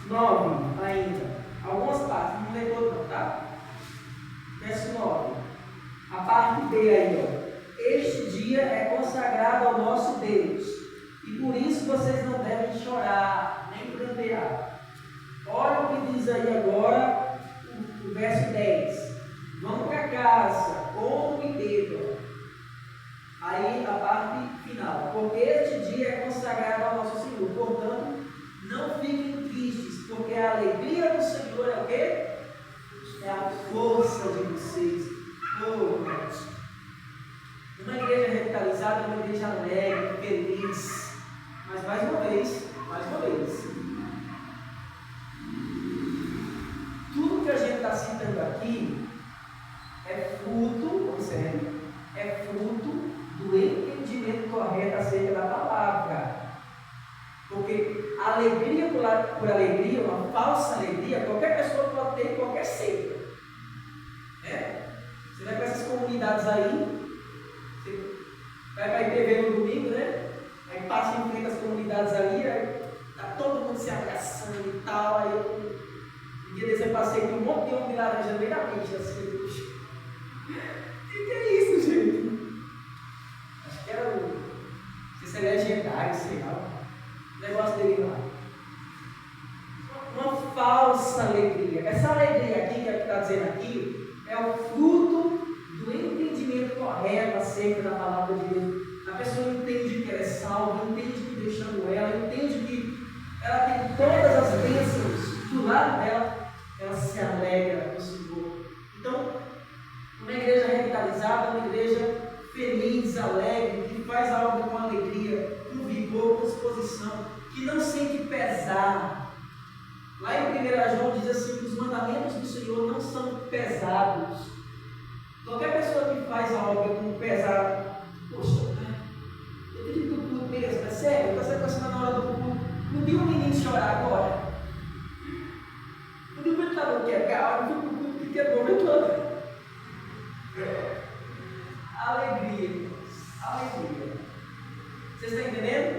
9 ainda. Algumas partes, não lê todo não, tá? Verso 9. A parte B aí, ó. Este dia é consagrado ao nosso Deus, e por isso vocês não devem chorar, nem prantear. Olha o que diz aí agora o verso 10. Vão para casa, comam e bebam. Aí a parte final. Porque este dia é consagrado ao nosso Senhor. Portanto, não fiquem tristes, porque a alegria do Senhor é o quê? É a força de vocês. Oh, Deus. Uma igreja revitalizada é uma igreja alegre, feliz. Mas mais uma vez, tudo que a gente está citando aqui é fruto, observe, é fruto do entendimento correto acerca da palavra. Porque a alegria por alegria, uma falsa alegria, qualquer pessoa pode ter em qualquer seita. Você vai para essas comunidades aí, você vai para a IPV no domingo, né? Aí passa em frente às comunidades ali, aí está todo mundo se abraçando e tal. Aí um dia desse eu passei com um monte de homem de laranja no meio da pista, assim. O que é isso, gente? Acho que era o. Não sei se ele é legendário, sei lá. O negócio dele lá. Uma falsa alegria. Essa alegria aqui, que é o que está dizendo aqui, é o fruto do entendimento correto acerca da palavra de Deus. A pessoa entende que ela é salva, entende que Deus chamou ela, entende que ela tem todas as bênçãos do lado dela, ela se alegra no Senhor. Então, uma igreja revitalizada, uma igreja feliz, alegre, que faz a obra com alegria, com vigor, com disposição, que não sente pesar. Lá em 1 João diz assim, que os mandamentos do Senhor não são pesados. Qualquer pessoa que faz a obra com pesado, poxa, eu pedi para o culto mesmo, é sério, está se aproximando na hora do culto. Não viu o menino chorar agora? Não viu o ventilador quebrar? Não viu o culto que quebrou o ventilador? Alegria, irmãos. Alegria. Vocês estão entendendo?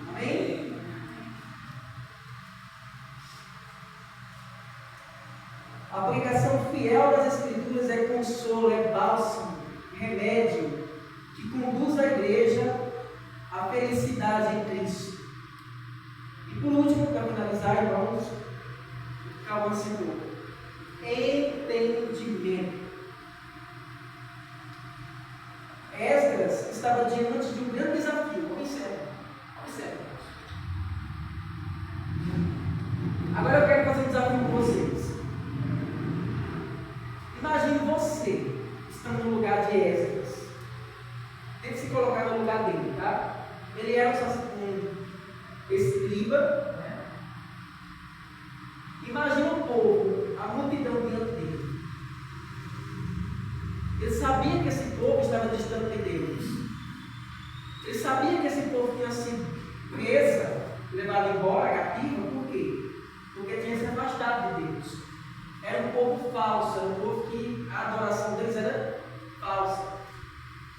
Amém? A aplicação fiel das Escrituras é consolo, é bálsamo, remédio, que conduz a igreja à felicidade em Cristo. E por último, para finalizar, irmãos, calma citou, entendimento. Esdras estava diante de um grande desafio. Observe. era um escriba, né? Imagina o povo, a multidão diante dele. Ele sabia que esse povo estava distante de Deus. Ele sabia que esse povo tinha sido presa, levado embora, cativo. Por quê? Porque tinha se afastado de Deus. Era um povo falso, era um povo que a adoração deles era falsa.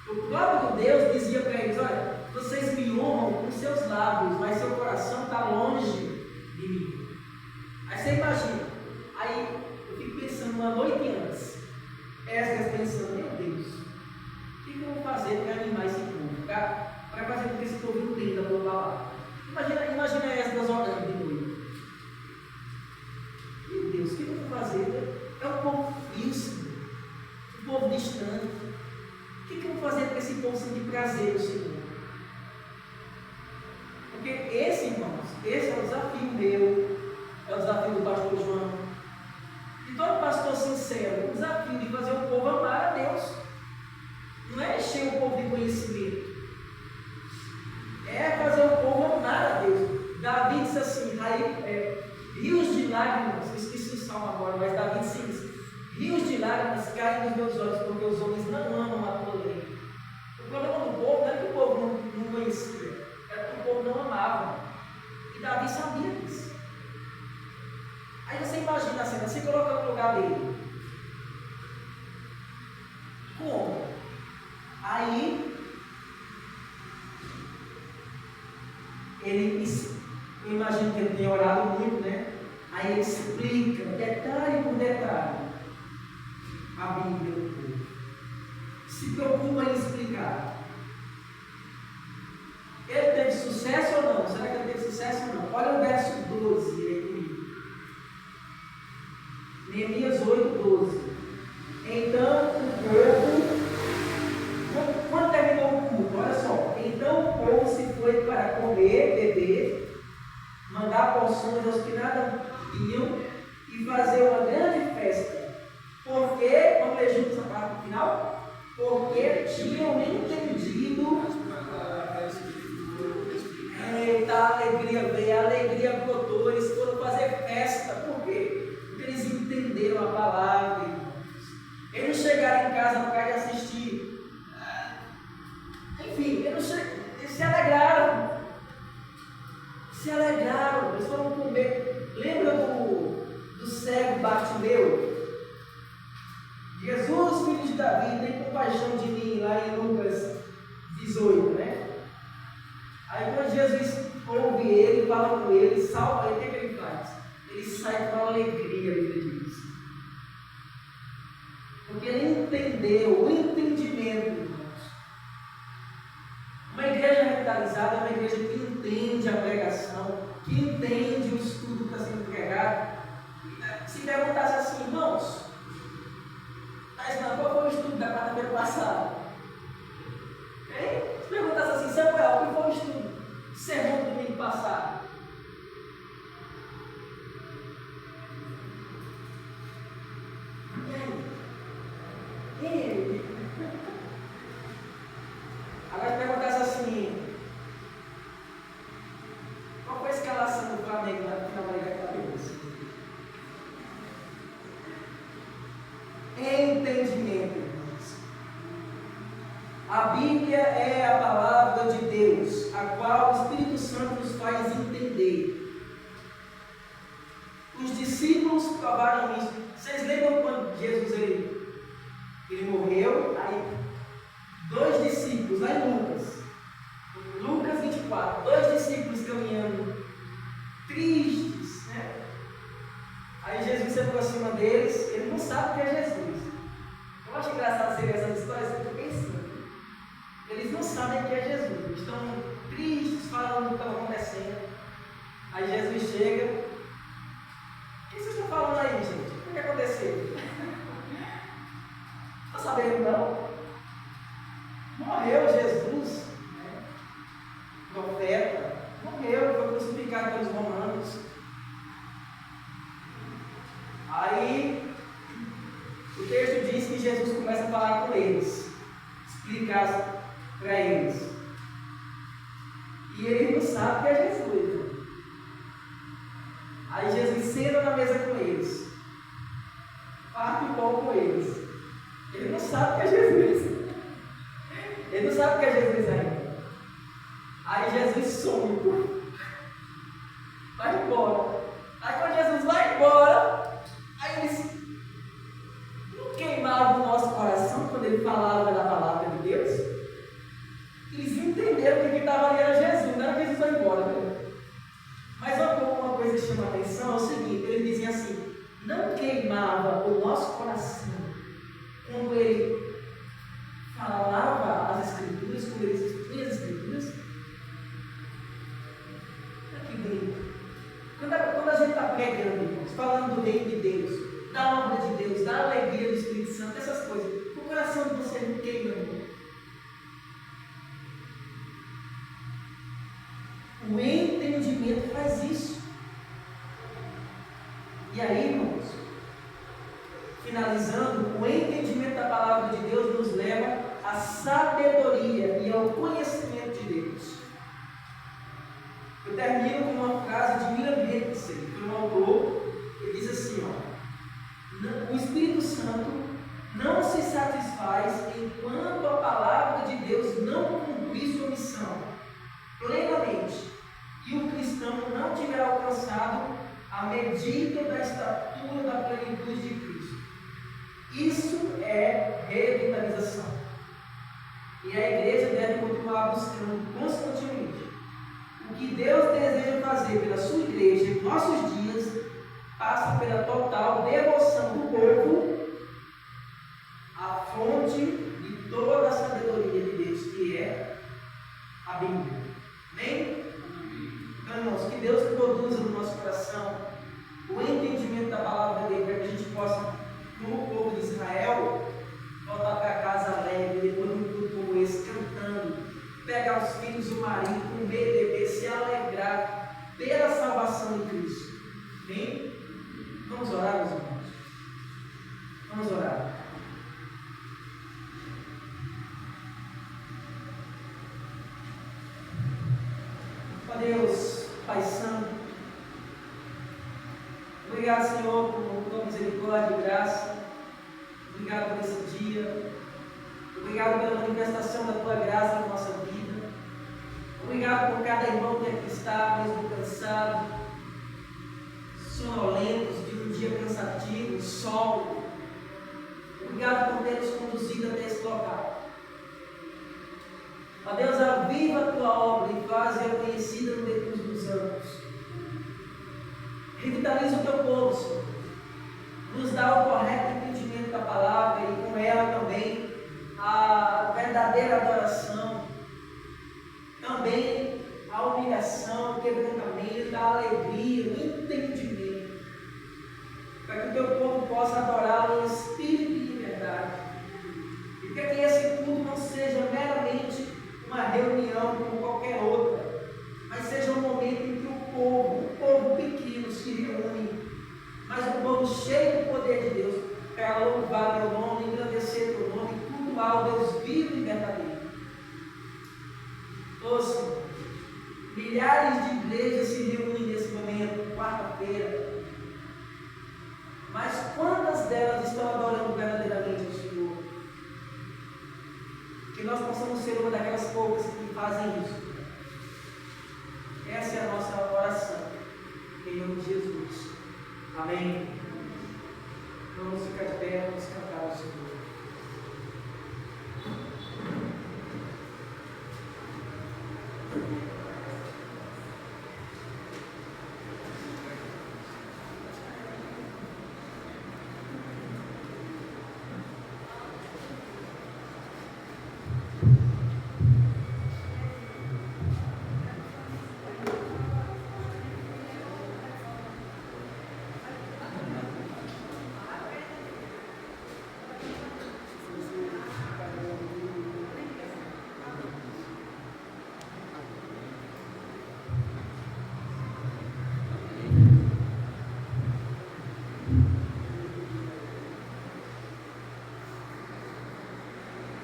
O próprio Deus dizia para eles: olha, vocês me honram com seus lábios, mas seu coração está longe de mim. Aí você imagina, aí eu fico pensando uma noite antes, Esdras pensando: meu Deus, o que eu vou fazer para animar esse povo? Para fazer com que esse povo entenda a tua palavra. Imagina Esdras orando de noite. Meu Deus, o que eu vou fazer? É um povo frio, Senhor, um povo distante. O que eu vou fazer para esse povo sentir prazer no Senhor? Porque esse, irmãos, esse é o desafio meu, é o desafio do pastor João, de todo pastor sincero, o desafio de fazer o povo amar a Deus. Não é encher o povo de conhecimento, é fazer o povo amar a Deus. Davi disse assim, rios de lágrimas, eu esqueci o salmo agora, mas Davi disse isso: rios de lágrimas caem dos meus olhos, porque os homens não amam a tua lei. O problema do povo não é que o povo não conhecia, era que o povo não amava. E Davi sabia disso. Aí você imagina a cena, você coloca no lugar dele. Como? Aí eu imagino que ele tenha orado muito, né? Aí ele explica, detalhe por detalhe, a Bíblia do povo. Se preocupa em explicar. Ele teve sucesso ou não? Será que ele teve sucesso ou não? Olha o verso 12 aí comigo. Neemias 8:12. Então o povo, quando terminou o culto, olha só, então o povo se foi para comer, beber, mandar porções aos que nada tinham e fazer uma grande festa. Porque, vamos ler juntos a parte no final? Porque tinham entendido. Eita, a alegria veio, a alegria brotou, eles foram fazer festa. Por quê? Porque eles entenderam a palavra, irmãos. Eles não chegaram em casa para de assistir. Enfim, eles se alegraram. Se alegraram, eles foram comer. Lembra do cego Bartimeu? Jesus, filho de Davi, tem compaixão de mim, lá em Lucas 18, né? Aí quando Jesus ouve ele, fala com ele, salva ele, o que ele faz? Ele sai com alegria, ele diz. Porque ele entendeu, o entendimento, irmãos. Uma igreja revitalizada é uma igreja que entende a pregação, que entende o estudo que está sendo pregado. Se perguntasse assim, irmãos, qual foi o estudo da quarta-feira passada? Hein? Se perguntasse assim, Samuel, qual foi o estudo do sermão do domingo passado? E aí? Agora se perguntasse assim, qual foi a escalação do Flamengo na final da Libertadores? Entendimento, irmãos. A Bíblia é a palavra de Deus, a qual o Espírito Santo nos faz entender. Os discípulos provaram isso. Vocês lembram quando Jesus ele morreu? Aí, dois discípulos, lá em Lucas 24, dois discípulos caminhando, tristes, né? Aí Jesus se aproxima deles, ele não sabe o que é Jesus. Eu acho engraçado ser essas histórias, eu estou pensando. Eles não sabem o que é Jesus, eles estão tristes, falando o que está acontecendo. Aí Jesus chega. O que vocês estão falando aí, gente? O que aconteceu? Está sabendo não? Morreu Jesus, né? Profeta, morreu, foi crucificado pelos romanos. Aí o texto diz que Jesus começa a falar com eles, explicar para eles. E ele não sabe que é Jesus. Aí Jesus senta na mesa com eles, parte o pão com eles. Ele não sabe que é Jesus. Ele não sabe que é Jesus ainda. Aí Jesus some, pô. Vai embora. Aí quando Jesus vai embora, aí eles não queimavam o nosso coração quando ele falava da palavra de Deus. Eles entenderam que quem estava ali era Jesus, não era que Jesus foi embora. Né? Mas uma coisa que chama a atenção é o seguinte, ele dizia assim, não queimava o nosso coração quando ele falava as Escrituras, quando ele expunha as Escrituras. Olha que bonito. Quando a gente está pregando, irmãos, falando do reino de Deus, da obra de Deus, da alegria do Espírito Santo, essas coisas, o coração de você não queima, irmão. O entendimento faz isso. E aí, irmãos, finalizando, o entendimento da palavra de Deus nos leva à sabedoria e ao conhecimento de Deus. Eu termino com uma frase de William Hendrickson, que é um autor, ele diz assim, ó, o Espírito Santo não se satisfaz enquanto a palavra de Deus não cumprir sua missão plenamente e o cristão não tiver alcançado a medida da estatura da plenitude de Cristo. Isso é revitalização. E a igreja deve continuar buscando constantemente. O que Deus deseja fazer pela sua igreja em nossos dias passa pela total devoção do povo à fonte de toda a sabedoria de Deus, que é a Bíblia. Amém? Então, irmãos, que Deus produza no nosso coração o entendimento da palavra dele, para que a gente possa, como o povo de Israel, voltar para casa alegre, depois de um culto como esse, cantando, pegar os filhos do marido, comer, beber, se alegrar pela salvação de Cristo. Amém? Vamos orar, meus irmãos? Vamos orar. Ó Deus, Pai Santo, obrigado, Senhor, por tua misericórdia e graça. Obrigado por esse dia. Obrigado pela manifestação da tua graça na nossa vida. Obrigado por cada irmão que aqui está, mesmo cansado, sonolentos, de um dia cansativo, sol. Obrigado por ter nos conduzido até esse local. Ó Deus, aviva a tua obra e faz-a conhecida no decurso dos anos. Revitaliza o teu povo, Senhor. Nos dá o correto entendimento da palavra e com ela também a verdadeira adoração, também a humilhação, o quebrantamento, a alegria, o entendimento, para que o teu povo possa adorá-lo em espírito e em verdade, e para que esse culto não seja meramente uma reunião como qualquer outra, mas seja um momento em que o povo pequeno se reúne, mas um povo cheio do poder de Deus, para louvar teu nome, engrandecer teu nome, cultuar o Deus vivo e verdadeiro. Ouça, milhares de igrejas se reúnem nesse momento, quarta-feira, mas quantas delas estão adorando verdadeiramente ao Senhor? Que nós possamos ser uma daquelas poucas que fazem isso. Essa é a nossa oração, em nome de Jesus. Amém.